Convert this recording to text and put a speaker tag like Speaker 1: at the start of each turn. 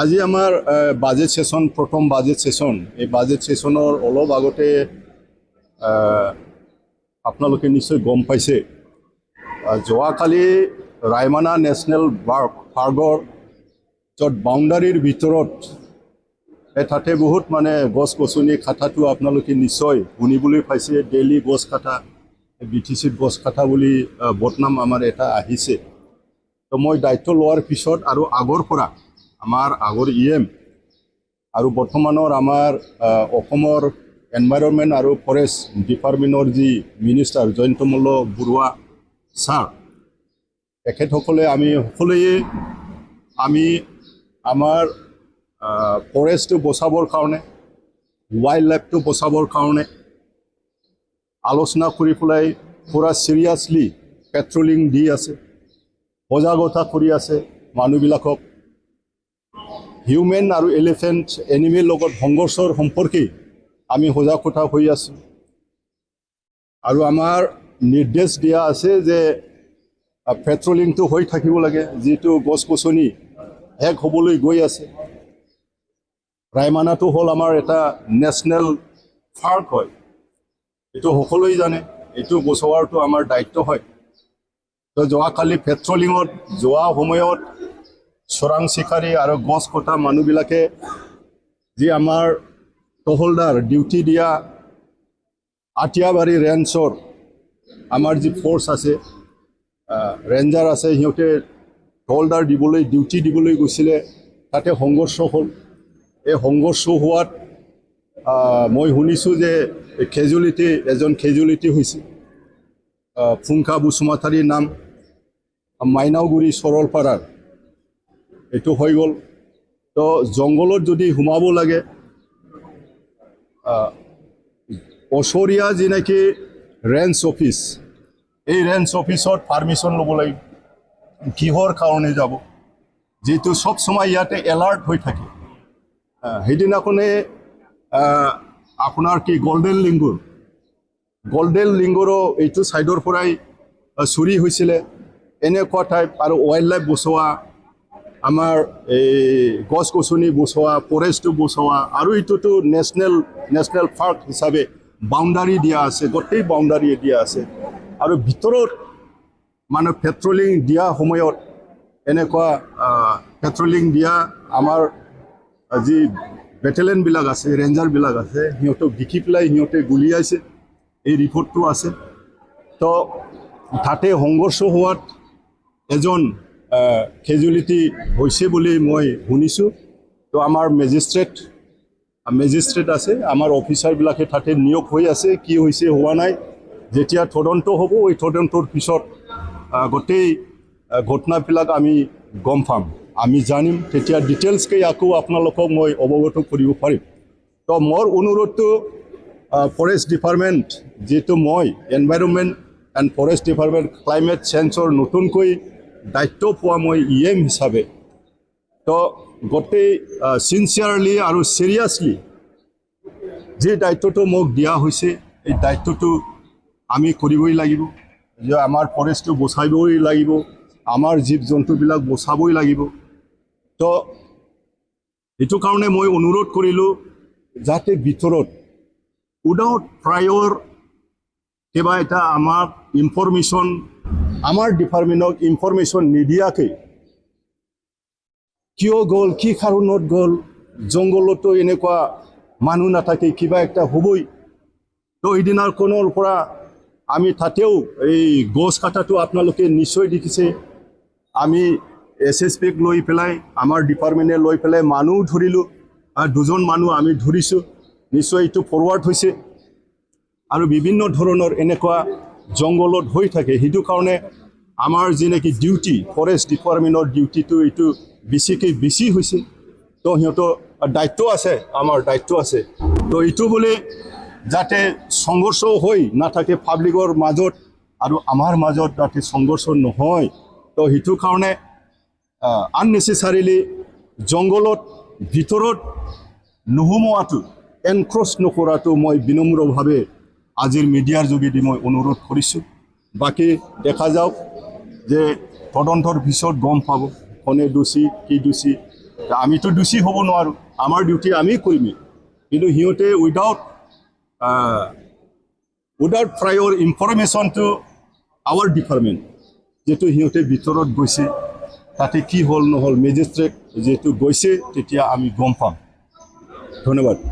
Speaker 1: আজি আমাৰ budget session প্ৰথম বাজেট সেশন এই বাজেট সেশনৰ অলপ আগতে আপোনালোকে নিশ্চয় গম পাইছে যোৱাকালি ৰায়মানা নেশ্যনেল পাৰ্কৰ য'ত বাউণ্ডাৰীৰ ভিতৰত তাতে বহুত মানে গছ গছনি কাটাটো আপোনালোকে নিশ্চয় শুনিবলৈ পাইছে ডেইলি গছ কাটা BTCত গছ কাটা বুলি বদনাম আমাৰ এটা আহিছে তো মই দায়িত্ব লোৱাৰ পিছত আৰু আগৰ পৰা আমাৰ আগৰ EM আৰু বৰ্তমানৰ আমাৰ অসমৰ এনভাইৰনমেণ্ট আৰু ফৰেষ্ট ডিপাৰ্টমেণ্টৰ যি মিনিষ্টাৰ জয়ন্তমল্ল বৰুৱা ছাৰ তেখেতসকলে আমি সকলোৱে আমাৰ ফৰেষ্টটো বচাবৰ কাৰণে ৱাইল্ড লাইফটো বচাবৰ কাৰণে আলোচনা কৰি পেলাই পুৰা চিৰিয়াছলি পেট্ৰলিং দি আছে সজাগতা কৰি আছে মানুহবিলাকক হিউমেন আৰু এলিফেণ্ট এনিমেল লগত সংঘৰ্ষৰ সম্পৰ্কে আমি সজাগতা হৈ আছোঁ আৰু আমাৰ নিৰ্দেশ দিয়া আছে যে পেট্ৰলিংটো হৈ থাকিব লাগে যিটো গছ গছনি শেষ হ'বলৈ গৈ আছে ৰায়মানাটো হ'ল আমাৰ এটা নেশ্যনেল পাৰ্ক হয় এইটো সকলোৱে জানে এইটো বচোৱাটো আমাৰ দায়িত্ব হয় তো যোৱাকালি পেট্ৰলিঙত যোৱা সময়ত চোৰাং চিকাৰী আৰু গছ কটা মানুহবিলাকে যি আমাৰ তহলদাৰ ডিউটি দিয়া আটিয়াবাৰী ৰেঞ্জৰ আমাৰ যি ফ'ৰ্চ আছে ৰেঞ্জাৰ আছে সিহঁতে তহলদাৰ দিবলৈ ডিউটি দিবলৈ গৈছিলে তাতে সংঘৰ্ষ হ'ল এই সংঘৰ্ষ হোৱাত মই শুনিছোঁ যে এজন খেজুলিটি হৈছে ফুংকা বসুমতাৰীৰ নাম মাইনাওগুৰি সৰলপাৰাৰ এইটো হৈ গ'ল তো জংঘলত যদি সোমাব লাগে ওচৰীয়া যি নেকি ৰেঞ্জ অফিচ এই ৰেঞ্জ অফিচত পাৰ্মিশ্যন ল'ব লাগিব কিহৰ কাৰণে যাব যিটো চব সময় ইয়াতে এলাৰ্ট হৈ থাকে সেইদিনাখনে আপোনাৰ কি গল্ডেন লিংগুৰো এইটো ছাইডৰ পৰাই চুৰি হৈছিলে এনেকুৱা টাইপ আৰু ৱাইল্ড লাইফ বচোৱা আমাৰ এই গছ গছনি বচোৱা ফৰেষ্টটো বচোৱা আৰু এইটোতো নেশ্যনেল পাৰ্ক হিচাপে বাউণ্ডাৰী দিয়া আছে গোটেই বাউণ্ডাৰী দিয়া আছে আৰু ভিতৰত মানে পেট্ৰলিং দিয়া সময়ত এনেকুৱা পেট্ৰলিং দিয়া আমাৰ যি বেটেলিয়নবিলাক আছে ৰেঞ্জাৰবিলাক আছে সিহঁতক দেখি পেলাই সিহঁতে গুলিয়াইছে এই ৰিপৰ্টটো আছে তো তাতে সংঘৰ্ষ হোৱাত এজন খেজুলিটি হৈছে বুলি মই শুনিছোঁ তো আমাৰ মেজিষ্ট্ৰেট আছে আমাৰ অফিচাৰবিলাকে তাতে নিয়োগ হৈ আছে কি হৈছে হোৱা নাই যেতিয়া তদন্ত হ'ব এই তদন্তৰ পিছত গোটেই ঘটনাবিলাক আমি গম পাম আমি জানিম তেতিয়া ডিটেইলছকৈ আকৌ আপোনালোকক মই অৱগত কৰিব পাৰিম তো মোৰ অনুৰোধটো ফৰেষ্ট ডিপাৰ্টমেণ্ট যিটো মই environment and forest department climate চেঞ্জৰ নতুনকৈ দায়িত্ব পোৱা মই EM হিচাপে তো গোটেই চিনচিয়াৰলি আৰু চিৰিয়াছলি যি দায়িত্বটো মোক দিয়া হৈছে এই দায়িত্বটো আমি কৰিবই লাগিব যে আমাৰ ফৰেষ্টটো বচাবই লাগিব আমাৰ জীৱ জন্তুবিলাক বচাবই লাগিব তো এইটো কাৰণে মই অনুৰোধ কৰিলোঁ যাতে ভিতৰত উইদাউট প্ৰায়ৰ কিবা এটা আমাক ইনফৰমেশ্যন আমাৰ ডিপাৰ্টমেণ্টক ইনফৰমেশ্যন নিদিয়াকৈ কিয় গ'ল কি কাৰণত গ'ল জংঘলতো এনেকুৱা মানুহ নাথাকে কিবা একটা হ'বই তো সেইদিনাৰ কোনৰ পৰা আমি তাতেও এই গছ কাটাটো আপোনালোকে নিশ্চয় দেখিছে আমি SSPক লৈ পেলাই আমাৰ ডিপাৰ্টমেণ্টে লৈ পেলাই মানুহ ধৰিলোঁ আৰু দুজন মানুহ আমি ধৰিছোঁ নিশ্চয় এইটো ফৰৱাৰ্ড হৈছে আৰু বিভিন্ন ধৰণৰ এনেকুৱা জংঘলত হৈ থাকে সেইটো কাৰণে আমাৰ যি নেকি ডিউটি ফৰেষ্ট ডিপাৰ্টমেণ্টৰ ডিউটিটো এইটো বেছি হৈছে তো সিহঁতৰ দায়িত্ব আছে আমাৰ দায়িত্ব আছে তো এইটো বুলি যাতে সংঘৰ্ষ হৈ নাথাকে পাব্লিকৰ মাজত আৰু আমাৰ মাজত যাতে সংঘৰ্ষ নহয় তো সেইটো কাৰণে আননেচেচাৰিলি জংঘলত ভিতৰত নোসোমোৱাটো এনক্ৰচ নকৰাটো মই বিনম্ৰভাৱে আজিৰ মিডিয়াৰ যোগেদি মই অনুৰোধ কৰিছোঁ বাকী দেখা যাওক যে তদন্তৰ পিছত গম পাব কোনে দোষী কি দোষী আমিতো দোষী হ'ব নোৱাৰোঁ, আমাৰ ডিউটি আমি কৰিমেই, কিন্তু সিহঁতে without prior information to our department, যিহেতু সিহঁতে ভিতৰত গৈছে, তাতে কি হ'ল নহ'ল মেজিষ্ট্ৰেট যিহেতু গৈছে তেতিয়া আমি গম পাম। ধন্যবাদ।